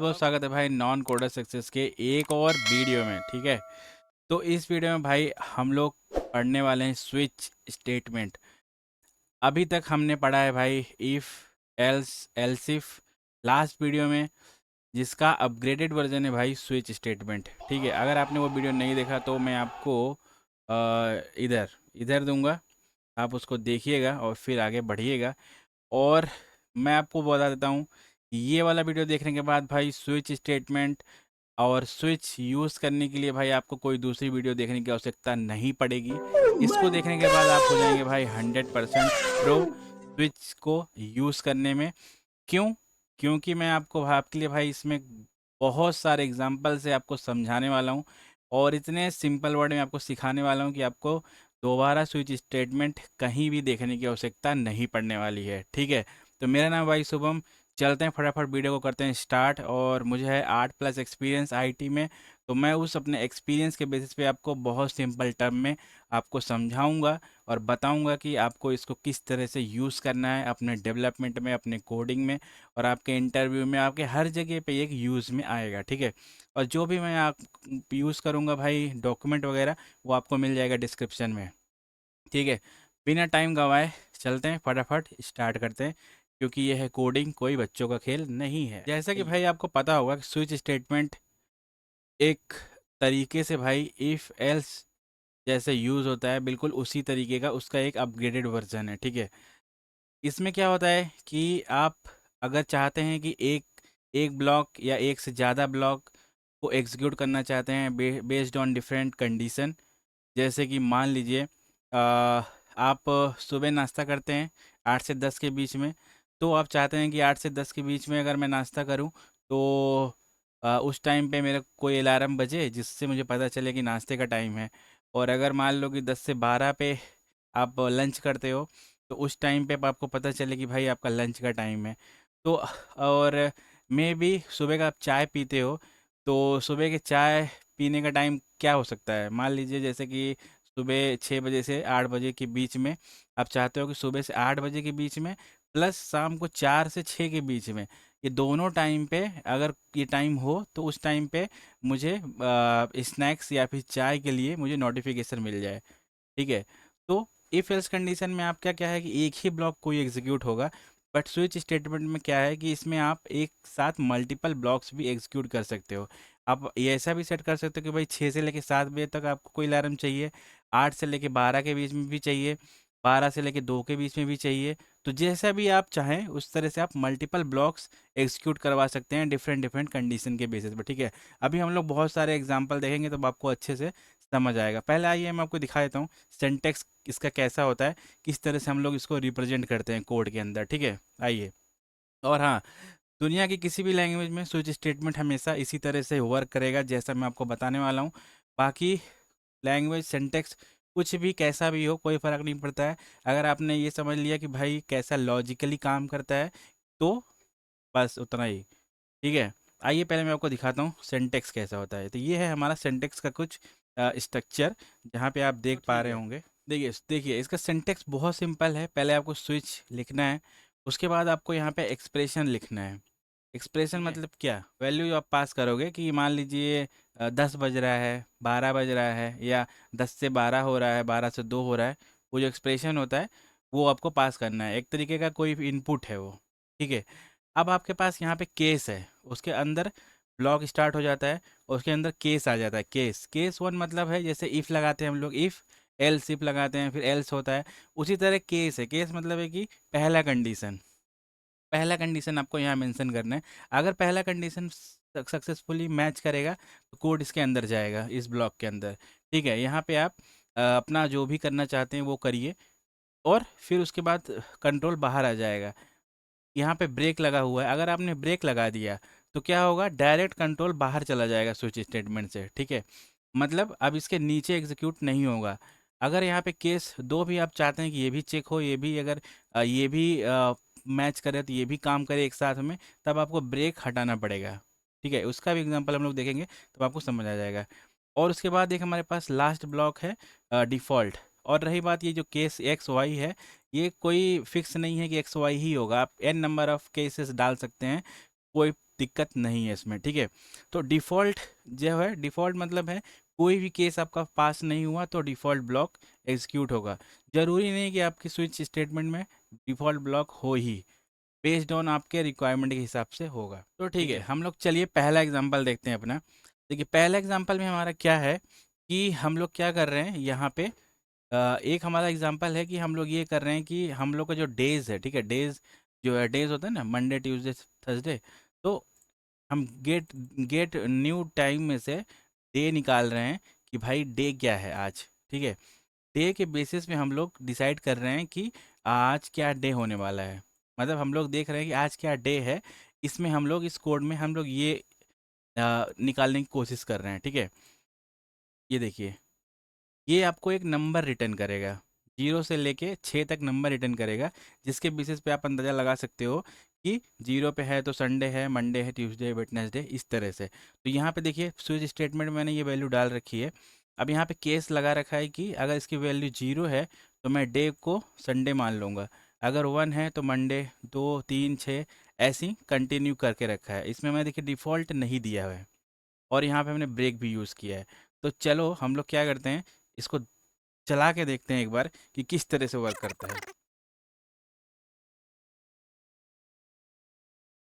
बहुत स्वागत है भाई नॉन कोडर सक्सेस के एक और वीडियो में। ठीक है, तो इस वीडियो में भाई हम लोग पढ़ने वाले हैं स्विच स्टेटमेंट। अभी तक हमने पढ़ा है भाई if, else, else if. Last video में जिसका अपग्रेडेड वर्जन है भाई स्विच स्टेटमेंट। ठीक है, अगर आपने वो वीडियो नहीं देखा तो मैं आपको इधर इधर दूंगा, आप उसको देखिएगा और फिर आगे बढ़िएगा। और मैं आपको बता देता हूँ, ये वाला वीडियो देखने के बाद भाई स्विच स्टेटमेंट और स्विच यूज़ करने के लिए भाई आपको कोई दूसरी वीडियो देखने की आवश्यकता नहीं पड़ेगी। इसको देखने के बाद आप हो जाएंगे भाई 100% प्रो स्विच को यूज़ करने में। क्यों? क्योंकि मैं आपको आपके लिए भाई इसमें बहुत सारे एग्जाम्पल से आपको समझाने वाला हूँ और इतने सिंपल वर्ड में आपको सिखाने वाला हूँ कि आपको दोबारा स्विच स्टेटमेंट कहीं भी देखने की आवश्यकता नहीं पड़ने वाली है। ठीक है, तो मेरा नाम भाई शुभम। चलते हैं फटाफट वीडियो को करते हैं स्टार्ट। और मुझे है 8+ एक्सपीरियंस आईटी में, तो मैं उस अपने एक्सपीरियंस के बेसिस पे आपको बहुत सिंपल टर्म में आपको समझाऊंगा और बताऊंगा कि आपको इसको किस तरह से यूज़ करना है अपने डेवलपमेंट में, अपने कोडिंग में और आपके इंटरव्यू में, आपके हर जगह पे एक यूज़ में आएगा। ठीक है, और जो भी मैं आप यूज़ करूँगा भाई डॉक्यूमेंट वगैरह, वो आपको मिल जाएगा डिस्क्रिप्शन में। ठीक है, बिना टाइम गंवाए चलते हैं फटाफट स्टार्ट करते हैं, क्योंकि ये है कोडिंग, कोई बच्चों का खेल नहीं है। जैसा कि भाई आपको पता होगा कि स्विच स्टेटमेंट एक तरीके से भाई इफ़ एल्स जैसे यूज़ होता है, बिल्कुल उसी तरीके का उसका एक अपग्रेडेड वर्जन है। ठीक है, इसमें क्या होता है कि आप अगर चाहते हैं कि एक एक ब्लॉक या एक से ज़्यादा ब्लॉक को एग्जीक्यूट करना चाहते हैं बेस्ड ऑन डिफरेंट कंडीशन। जैसे कि मान लीजिए आप सुबह नाश्ता करते हैं 8 से 10 के बीच में, तो आप चाहते हैं कि 8 से 10 के बीच में अगर मैं नाश्ता करूं तो उस टाइम पे मेरा कोई अलार्म बजे जिससे मुझे पता चले कि नाश्ते का टाइम है। और अगर मान लो कि 10 से 12 पे आप लंच करते हो, तो उस टाइम पे आपको पता चले कि भाई आपका लंच का टाइम है। तो और मे भी सुबह का आप चाय पीते हो, तो सुबह के चाय पीने का टाइम क्या हो सकता है? मान लीजिए जैसे कि सुबह 6 बजे से 8 बजे के बीच में आप चाहते हो कि सुबह से 8 बजे के बीच में प्लस शाम को 4 से 6 के बीच में, ये दोनों टाइम पे अगर ये टाइम हो तो उस टाइम पे मुझे स्नैक्स या फिर चाय के लिए मुझे नोटिफिकेशन मिल जाए। ठीक है, तो इफ एल्स कंडीशन में आप क्या क्या है कि एक ही ब्लॉक कोई एग्जीक्यूट होगा। बट स्विच स्टेटमेंट में क्या है कि इसमें आप एक साथ मल्टीपल ब्लॉक्स भी एग्जीक्यूट कर सकते हो। आप ये ऐसा भी सेट कर सकते हो कि भाई 6 से लेकर 7 बजे तक आपको कोई अलार्म चाहिए, 8 से लेकर 12 के बीच में भी चाहिए, 12 से लेकर 2 के बीच में भी चाहिए। तो जैसा भी आप चाहें उस तरह से आप मल्टीपल ब्लॉक्स एग्जीक्यूट करवा सकते हैं डिफरेंट डिफरेंट कंडीशन के बेसिस पर। ठीक है, अभी हम लोग बहुत सारे एग्जांपल देखेंगे तो आपको अच्छे से समझ आएगा। पहले आइए मैं आपको दिखा देता हूँ सिंटेक्स इसका कैसा होता है, किस तरह से हम लोग इसको रिप्रेजेंट करते हैं कोड के अंदर। ठीक है, आइए। और हाँ, दुनिया की किसी भी लैंग्वेज में स्विच स्टेटमेंट हमेशा इसी तरह से वर्क करेगा जैसा मैं आपको बताने वाला हूँ। बाकी लैंग्वेज सिंटेक्स कुछ भी कैसा भी हो कोई फ़र्क नहीं पड़ता है। अगर आपने ये समझ लिया कि भाई कैसा लॉजिकली काम करता है, तो बस उतना ही। ठीक है, आइए पहले मैं आपको दिखाता हूँ सिंटेक्स कैसा होता है। तो ये है हमारा सिंटेक्स का कुछ स्ट्रक्चर, जहाँ पे आप देख पा ठीक रहे है। होंगे। देखिए देखिए, इसका सिंटेक्स बहुत सिंपल है। पहले आपको स्विच लिखना है, उसके बाद आपको यहाँ पे एक्सप्रेशन लिखना है। एक्सप्रेशन ठीक है। मतलब क्या? वैल्यू आप पास करोगे कि मान लीजिए 10 बज रहा है, 12 बज रहा है, या 10 से 12 हो रहा है, 12 से 2 हो रहा है। वो जो एक्सप्रेशन होता है वो आपको पास करना है, एक तरीके का कोई इनपुट है वो। ठीक है, अब आपके पास यहाँ पे केस है, उसके अंदर ब्लॉक स्टार्ट हो जाता है और उसके अंदर केस आ जाता है। केस केस वन मतलब है जैसे इफ़ लगाते हैं हम लोग, इफ़ एल्स इफ लगाते हैं फिर एल्स होता है, उसी तरह केस है। केस मतलब है कि पहला कंडीशन, पहला कंडीशन आपको यहाँ मेंशन करना है। अगर पहला कंडीशन सक्सेसफुली मैच करेगा तो कोड इसके अंदर जाएगा, इस ब्लॉक के अंदर। ठीक है, यहाँ पे आप अपना जो भी करना चाहते हैं वो करिए और फिर उसके बाद कंट्रोल बाहर आ जाएगा। यहाँ पे ब्रेक लगा हुआ है, अगर आपने ब्रेक लगा दिया तो क्या होगा, डायरेक्ट कंट्रोल बाहर चला जाएगा स्विच स्टेटमेंट से। ठीक है, मतलब अब इसके नीचे एग्जीक्यूट नहीं होगा। अगर यहाँ पे केस दो भी आप चाहते हैं कि ये भी चेक हो, ये भी अगर ये भी मैच करे तो ये भी काम करे एक साथ में, तब आपको ब्रेक हटाना पड़ेगा। ठीक है, उसका भी एग्जांपल हम लोग देखेंगे तब आपको समझ आ जाएगा। और उसके बाद एक हमारे पास लास्ट ब्लॉक है डिफ़ॉल्ट। और रही बात ये जो केस एक्स वाई है, ये कोई फिक्स नहीं है कि एक्स वाई ही होगा, आप एन नंबर ऑफ केसेस डाल सकते हैं। कोई दिक्कत नहीं है इसमें, ठीक है। तो डिफ़ॉल्ट जो है, डिफ़ॉल्ट मतलब है कोई भी केस आपका पास नहीं हुआ तो डिफ़ॉल्ट ब्लॉक एग्जीक्यूट होगा। ज़रूरी नहीं कि आपकी स्विच स्टेटमेंट में डिफ़ॉल्ट ब्लॉक हो ही, बेस्ड ऑन आपके रिक्वायरमेंट के हिसाब से होगा। तो ठीक है, हम लोग चलिए पहला एग्जांपल देखते हैं अपना। देखिए पहला एग्जांपल में हमारा क्या है कि हम लोग क्या कर रहे हैं यहाँ पे। एक हमारा एग्जांपल है कि हम लोग ये कर रहे हैं कि हम लोग का जो डेज़ है, ठीक है, डेज़ जो है, डेज़ होता है ना, मंडे ट्यूसडे थर्सडे। तो हम गेट गेट न्यू टाइम में से डे निकाल रहे हैं कि भाई डे क्या है आज, ठीक है। डे के बेसिस में हम लोग डिसाइड कर रहे हैं कि आज क्या डे होने वाला है। मतलब हम लोग देख रहे हैं कि आज क्या डे है, इसमें हम लोग इस कोड में हम लोग ये निकालने की कोशिश कर रहे हैं, ठीक है। ये देखिए, ये आपको एक नंबर रिटर्न करेगा, 0 से लेके 6 तक नंबर रिटर्न करेगा, जिसके बेसिस पे आप अंदाज़ा लगा सकते हो कि 0 पे है तो संडे है, मंडे है, ट्यूसडे, वेडनेसडे, इस तरह से। तो यहाँ पे देखिए स्विच स्टेटमेंट में मैंने ये वैल्यू डाल रखी है। अब यहाँ पे केस लगा रखा है कि अगर इसकी वैल्यू 0 है तो मैं डे को संडे मान लूँगा, अगर 1 है तो मंडे, 2 3 6, ऐसी कंटिन्यू करके रखा है। इसमें मैं देखिए डिफ़ॉल्ट नहीं दिया हुआ है, और यहाँ पे हमने ब्रेक भी यूज़ किया है। तो चलो हम लोग क्या करते हैं, इसको चला के देखते हैं एक बार कि किस तरह से वर्क करता है।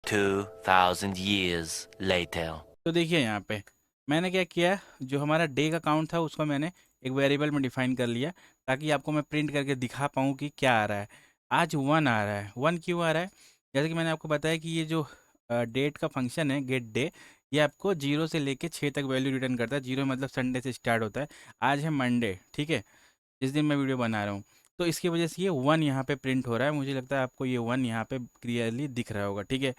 2000 years later. तो देखिए यहाँ पे मैंने क्या किया, जो हमारा डे का काउंट था उसको मैंने एक वेरिएबल में डिफाइन कर लिया, ताकि आपको मैं प्रिंट करके दिखा पाऊँ कि क्या आ रहा है। आज 1 आ रहा है। 1 क्यों आ रहा है? जैसे कि मैंने आपको बताया कि ये जो डेट का फंक्शन है गेट डे, ये आपको 0 से लेके 6 तक वैल्यू रिटर्न करता है। 0 मतलब संडे से स्टार्ट होता है। आज है मंडे, ठीक है, जिस दिन मैं वीडियो बना रहा हूँ। तो इसकी वजह से ये 1 यहाँ पे प्रिंट हो रहा है। मुझे लगता है आपको ये 1 यहाँ पे क्लियरली दिख रहा होगा, ठीक है।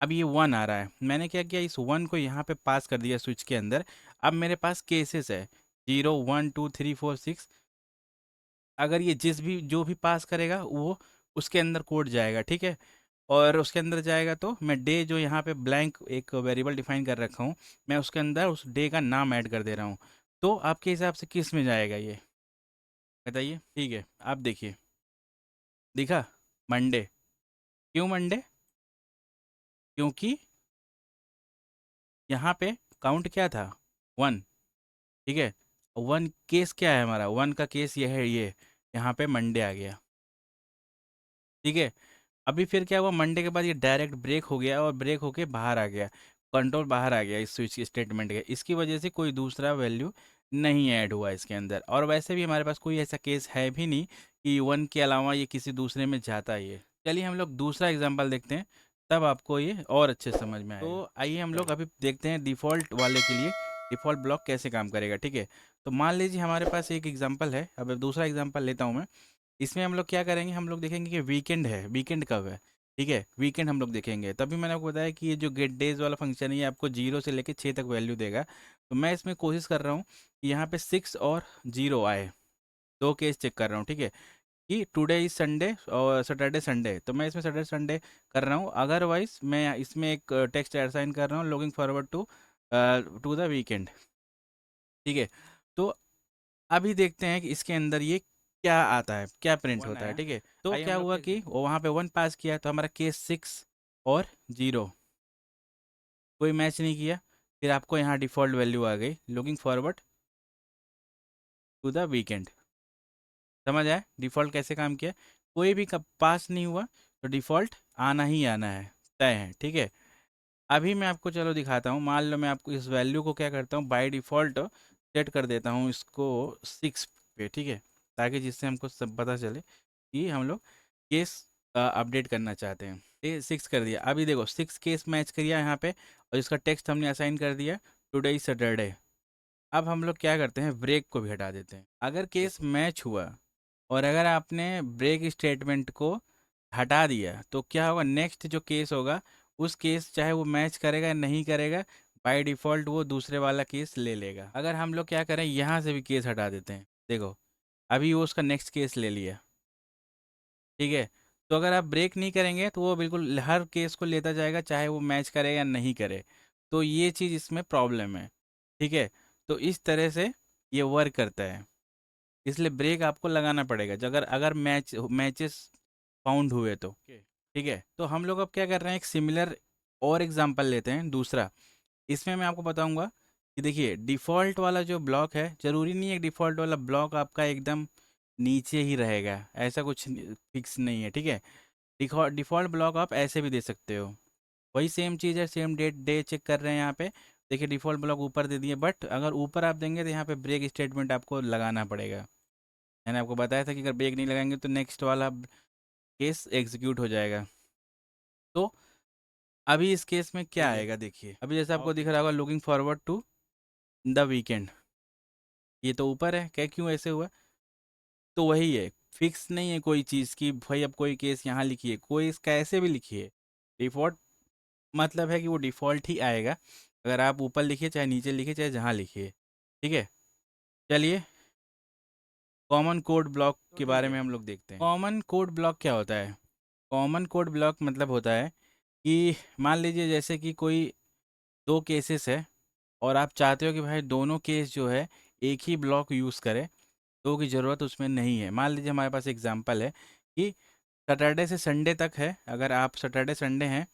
अब ये 1 आ रहा है, मैंने क्या किया, इस 1 को यहाँ पे पास कर दिया स्विच के अंदर। अब मेरे पास केसेस है 0 1 2 3 4 6। अगर ये जिस भी जो भी पास करेगा वो उसके अंदर कोड जाएगा, ठीक है। और उसके अंदर जाएगा तो मैं डे जो यहाँ पे ब्लैंक एक वेरिएबल डिफाइन कर रखा हूँ, मैं उसके अंदर उस डे का नाम ऐड कर दे रहा हूँ। तो आपके हिसाब से किस में जाएगा ये बताइए? ठीक है, आप देखिए, दिखा मंडे। क्यों मंडे? क्योंकि यहाँ पे काउंट क्या था, 1, ठीक है। 1 केस क्या है हमारा, 1 का केस ये है, ये यहाँ पे मंडे आ गया, ठीक है। अभी फिर क्या हुआ, मंडे के बाद ये डायरेक्ट ब्रेक हो गया और ब्रेक होके बाहर आ गया, कंट्रोल बाहर आ गया इस स्विच स्टेटमेंट के। इसकी वजह से कोई दूसरा वैल्यू नहीं ऐड हुआ इसके अंदर, और वैसे भी हमारे पास कोई ऐसा केस है भी नहीं कि 1 के अलावा ये किसी दूसरे में जाता है ये। चलिए हम लोग दूसरा एग्जांपल देखते हैं, तब आपको ये और अच्छे से समझ में आएगा। तो आइए हम लोग अभी देखते हैं डिफ़ॉल्ट वाले के लिए डिफ़ॉल्ट ब्लॉक कैसे काम करेगा, ठीक है। तो मान लीजिए हमारे पास एक एग्जांपल है, अब दूसरा एग्जांपल लेता हूँ मैं। इसमें हम लोग क्या करेंगे, हम लोग देखेंगे कि वीकेंड है, वीकेंड कब है, ठीक है, वीकेंड हम लोग देखेंगे। तभी मैंने आपको बताया कि ये जो गेट डेज वाला फंक्शन है ये आपको 0 से लेके 6 तक वैल्यू देगा। तो मैं इसमें कोशिश कर रहा हूँ कि यहाँ पे 6 और 0 आए, दो केस चेक कर रहा हूँ, ठीक है, कि टुडे इज संडे और सैटरडे संडे। तो मैं इसमें सैटरडे संडे कर रहा हूँ, अदरवाइज मैं इसमें एक टेक्स्ट असाइन कर रहा हूँ, looking forward to to the weekend, ठीक है। तो अभी देखते हैं कि इसके अंदर ये क्या आता है, क्या प्रिंट 1 होता है, आया। ठीक है। तो आइए क्या हम लोग हुआ केस कि देखते वो वहाँ पे 1 पास किया तो हमारा केस 6 और 0 कोई मैच नहीं किया। फिर आपको यहाँ डिफ़ॉल्ट वैल्यू आ गई, looking forward to the weekend. समझ आया डिफ़ॉल्ट कैसे काम किया? कोई भी कब पास नहीं हुआ तो डिफ़ॉल्ट आना ही आना है, तय है, ठीक है। अभी मैं आपको चलो दिखाता हूँ। मान लो मैं आपको इस वैल्यू को क्या करता हूँ, बाय डिफ़ॉल्ट सेट कर देता हूँ इसको 6 पे, ठीक है, ताकि जिससे हमको सब पता चले कि हम लोग केस अपडेट करना चाहते हैं। ये 6 कर दिया। अभी देखो 6 केस मैच किया यहाँ पे, और इसका टेक्स्ट हमने असाइन कर दिया टुडे इज सैटरडे। अब हम लोग क्या करते हैं, ब्रेक को भी हटा देते हैं। अगर केस मैच हुआ और अगर आपने ब्रेक स्टेटमेंट को हटा दिया तो क्या होगा, नेक्स्ट जो केस होगा उस केस चाहे वो मैच करेगा या नहीं करेगा, बाय डिफ़ॉल्ट वो दूसरे वाला केस ले लेगा। अगर हम लोग क्या करें, यहाँ से भी केस हटा देते हैं, देखो अभी वो उसका नेक्स्ट केस ले लिया, ठीक है। तो अगर आप ब्रेक नहीं करेंगे तो वो बिल्कुल हर केस को लेता जाएगा, चाहे वो मैच करे या नहीं करे। तो ये चीज़ इसमें प्रॉब्लम है, ठीक है। तो इस तरह से ये वर्क करता है, इसलिए ब्रेक आपको लगाना पड़ेगा जो अगर अगर मैचेस फाउंड हुए तो, ठीक है। तो हम लोग अब क्या कर रहे हैं, एक सिमिलर और एग्जांपल लेते हैं दूसरा। इसमें मैं आपको बताऊंगा कि देखिए डिफ़ॉल्ट वाला जो ब्लॉक है, ज़रूरी नहीं है डिफ़ॉल्ट वाला ब्लॉक आपका एकदम नीचे ही रहेगा, ऐसा कुछ फिक्स नहीं है, ठीक है। डिफ़ॉल्ट ब्लॉक आप ऐसे भी दे सकते हो। वही सेम चीज़ है, सेम डेट डे चेक कर रहे हैं यहाँ पे। देखिए डिफ़ॉल्ट ब्लॉक ऊपर दे दिए, बट अगर ऊपर आप देंगे तो यहाँ पे ब्रेक स्टेटमेंट आपको लगाना पड़ेगा। मैंने आपको बताया था कि अगर ब्रेक नहीं लगाएंगे तो नेक्स्ट वाला केस एग्जीक्यूट हो जाएगा। तो अभी इस केस में क्या ठीक है। आएगा, देखिए अभी जैसे आपको दिख ओके। रहा होगा looking forward to the weekend, ये तो ऊपर है, क्या क्यों ऐसे हुआ? तो वही है, फिक्स नहीं है कोई चीज़ की भाई, अब कोई केस यहाँ लिखिए, कोई इसका ऐसे भी लिखिए। डिफ़ॉल्ट मतलब है कि वो डिफ़ॉल्ट ही आएगा, अगर आप ऊपर लिखिए चाहे नीचे लिखिए चाहे जहाँ लिखिए, ठीक है। चलिए कॉमन कोड ब्लॉक तो के ठीक बारे है। में हम लोग देखते हैं। कॉमन कोड ब्लॉक क्या होता है? कॉमन कोड ब्लॉक मतलब होता है कि मान लीजिए जैसे कि कोई दो केसेस है और आप चाहते हो कि भाई दोनों केस जो है एक ही ब्लॉक यूज़ करें, तो की ज़रूरत उसमें नहीं है। मान लीजिए हमारे पास एग्जांपल है कि सैटरडे से संडे तक है, अगर आप सैटरडे संडे हैं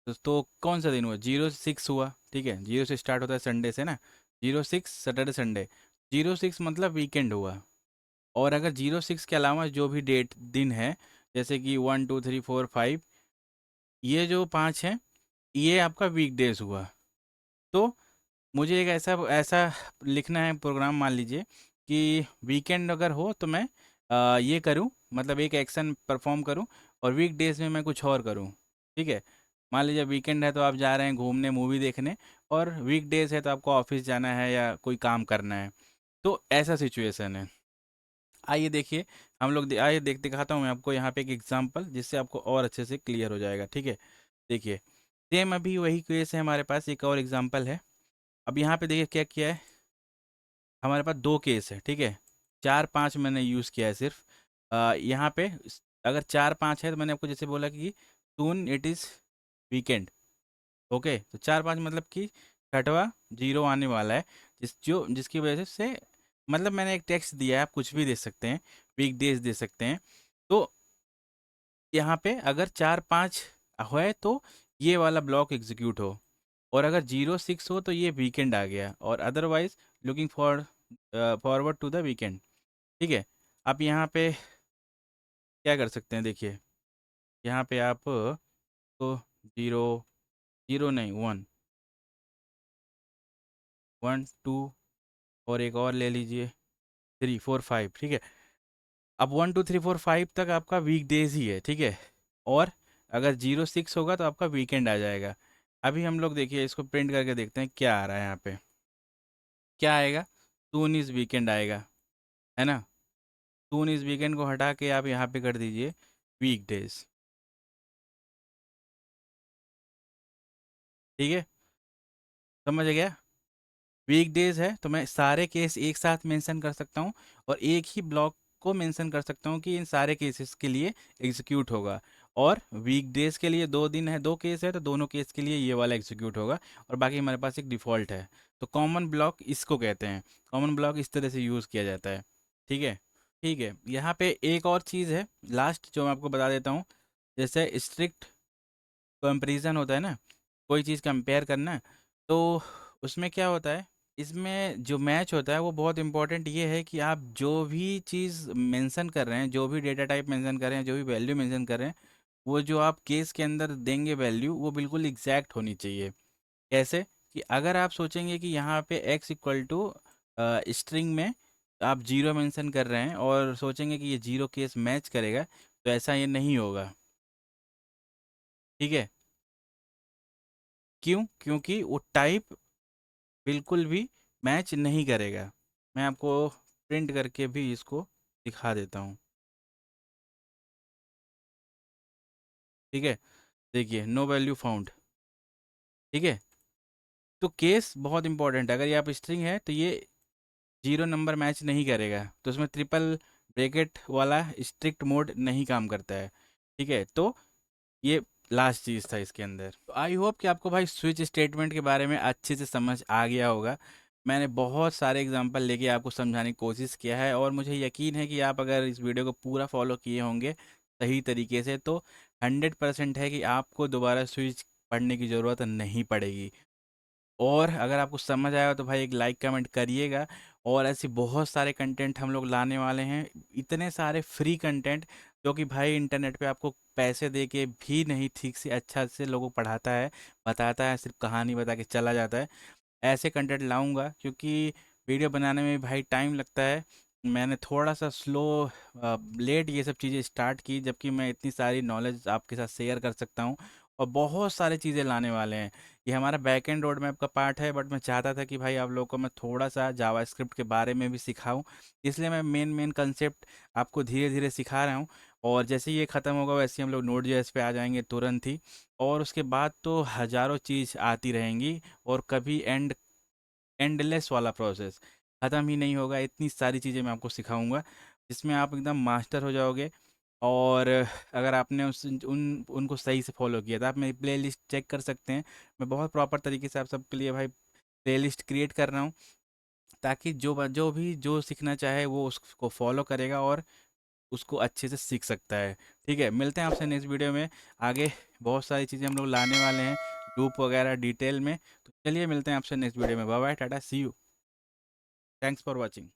तो कौन सा दिन हुआ? 06 हुआ, ठीक है, 0 से स्टार्ट होता है संडे से ना, 06 सैटरडे संडे, 06 मतलब वीकेंड हुआ। और अगर 06 के अलावा जो भी डेट दिन है, जैसे कि 1 2 3 4 5, ये जो पाँच हैं ये आपका वीकडेज हुआ। तो मुझे एक ऐसा ऐसा लिखना है प्रोग्राम, मान लीजिए कि वीकेंड अगर हो तो मैं ये करूं, मतलब एक एक्शन परफॉर्म करूं, और वीक डेज में मैं कुछ और करूं, ठीक है। मान लीजिए वीकेंड है तो आप जा रहे हैं घूमने मूवी देखने, और वीक डेज है तो आपको ऑफिस जाना है या कोई काम करना है, तो ऐसा सिचुएशन है। आइए देखिए, हम लोग आइए दिखाता हूँ मैं आपको यहाँ पे एक एग्जांपल, जिससे आपको और अच्छे से क्लियर हो जाएगा, ठीक है। देखिए सेम अभी वही केस है हमारे पास, एक और एग्जांपल है। अब यहाँ पे देखिए क्या किया है, हमारे पास दो केस है, ठीक है। 4 5 मैंने यूज़ किया है सिर्फ। यहाँ पे अगर 4 5 है तो मैंने आपको जैसे बोला कि soon it is weekend, okay. तो 4 5 मतलब कि छठवा जीरो आने वाला है, जिसकी वजह से मतलब मैंने एक टेक्स्ट दिया है, आप कुछ भी दे सकते हैं, वीक डेज दे सकते हैं। तो यहाँ पे अगर 4 5 है तो ये वाला ब्लॉक एग्जीक्यूट हो, और अगर 06 हो तो ये वीकेंड आ गया, और otherwise looking forward to the weekend, ठीक है। आप यहाँ पे क्या कर सकते हैं, देखिए यहाँ पे आप तो जीरो, जीरो नहीं, 1 1 2, और एक और ले लीजिए 3 4 5, ठीक है। अब 1 2 3 4 5 तक आपका वीक डेज ही है, ठीक है। और अगर 06 होगा तो आपका वीकेंड आ जाएगा। अभी हम लोग देखिए इसको प्रिंट करके देखते हैं क्या आ रहा है यहाँ पे, क्या आएगा? सून इज़ वीकेंड आएगा, है ना। सून इज़ वीकेंड को हटा के आप यहाँ पे कर दीजिए वीक डेज, ठीक है। समझ गया? वीकडेज है तो मैं सारे केस एक साथ मेंशन कर सकता हूँ, और एक ही ब्लॉक को मेंशन कर सकता हूँ कि इन सारे केसेस के लिए एग्जीक्यूट होगा। और वीकडेज के लिए 2 दिन है, 2 केस है, तो दोनों केस के लिए ये वाला एग्जीक्यूट होगा, और बाकी हमारे पास एक डिफ़ॉल्ट है। तो कॉमन ब्लॉक इसको कहते हैं, कॉमन ब्लॉक इस तरह से यूज़ किया जाता है, ठीक है। ठीक है, यहाँ पे एक और चीज़ है लास्ट जो मैं आपको बता देता हूँ। जैसे स्ट्रिक्ट कंपैरिजन होता है ना, कोई चीज़ कंपेयर करना, तो उसमें क्या होता है, इसमें जो मैच होता है वो बहुत इंपॉर्टेंट ये है कि आप जो भी चीज़ मेंशन कर रहे हैं, जो भी डेटा टाइप मेंशन कर रहे हैं, जो भी वैल्यू मेंशन कर रहे हैं, वो जो आप केस के अंदर देंगे वैल्यू, वो बिल्कुल एग्जैक्ट होनी चाहिए। कैसे? कि अगर आप सोचेंगे कि यहाँ पे x इक्वल टू स्ट्रिंग में आप जीरो मेंशन कर रहे हैं और सोचेंगे कि ये जीरो केस मैच करेगा, तो ऐसा ये नहीं होगा, ठीक है। क्यों? क्योंकि वो टाइप बिल्कुल भी मैच नहीं करेगा। मैं आपको प्रिंट करके भी इसको दिखा देता हूँ, ठीक है। देखिए नो वैल्यू फाउंड, ठीक है। तो केस बहुत इंपॉर्टेंट है, अगर ये आप स्ट्रिंग है तो ये जीरो नंबर मैच नहीं करेगा, तो उसमें ट्रिपल ब्रैकेट वाला स्ट्रिक्ट मोड नहीं काम करता है, ठीक है। तो ये लास्ट चीज़ था इसके अंदर। तो आई होप कि आपको भाई स्विच स्टेटमेंट के बारे में अच्छे से समझ आ गया होगा। मैंने बहुत सारे एग्जांपल लेके आपको समझाने की कोशिश किया है, और मुझे यकीन है कि आप अगर इस वीडियो को पूरा फॉलो किए होंगे सही तरीके से, तो 100% है कि आपको दोबारा स्विच पढ़ने की ज़रूरत नहीं पड़ेगी। और अगर आपको समझ आया हो तो भाई एक लाइक कमेंट करिएगा। और ऐसे बहुत सारे कंटेंट हम लोग लाने वाले हैं, इतने सारे फ्री कंटेंट जो कि भाई इंटरनेट पे आपको पैसे दे के भी नहीं ठीक से अच्छा से लोगों को पढ़ाता है, बताता है, सिर्फ कहानी बता के चला जाता है। ऐसे कंटेंट लाऊंगा क्योंकि वीडियो बनाने में भाई टाइम लगता है। मैंने थोड़ा सा स्लो लेट ये सब चीज़ें स्टार्ट की, जबकि मैं इतनी सारी नॉलेज आपके साथ शेयर कर सकता हूँ और बहुत सारी चीज़ें लाने वाले हैं। ये हमारा बैक एंड रोड मैप का पार्ट है, बट मैं चाहता था कि भाई आप लोगों को मैं थोड़ा सा जावास्क्रिप्ट के बारे में भी सिखाऊं, इसलिए मैं मेन मेन कंसेप्ट आपको धीरे धीरे सिखा रहा हूँ। और जैसे ही ये ख़त्म होगा वैसे ही हम लोग नोड जेएस पे आ जाएंगे तुरंत ही। और उसके बाद तो हज़ारों चीज़ आती रहेंगी और कभी एंडलेस वाला प्रोसेस ख़त्म ही नहीं होगा। इतनी सारी चीज़ें मैं आपको सिखाऊंगा जिसमें आप एकदम मास्टर हो जाओगे। और अगर आपने उस उन उनको सही से फॉलो किया तो आप मेरी प्लेलिस्ट चेक कर सकते हैं। मैं बहुत प्रॉपर तरीके से आप सबके लिए भाई प्लेलिस्ट क्रिएट कर रहा हूँ, ताकि जो भी जो सीखना चाहे वो उसको फॉलो करेगा और उसको अच्छे से सीख सकता है। ठीक है, मिलते हैं आपसे नेक्स्ट वीडियो में। आगे बहुत सारी चीज़ें हम लोग लाने वाले हैं, लूप वगैरह डिटेल में। तो चलिए मिलते हैं आपसे नेक्स्ट वीडियो में। Bye bye, tata, see you, thanks for watching.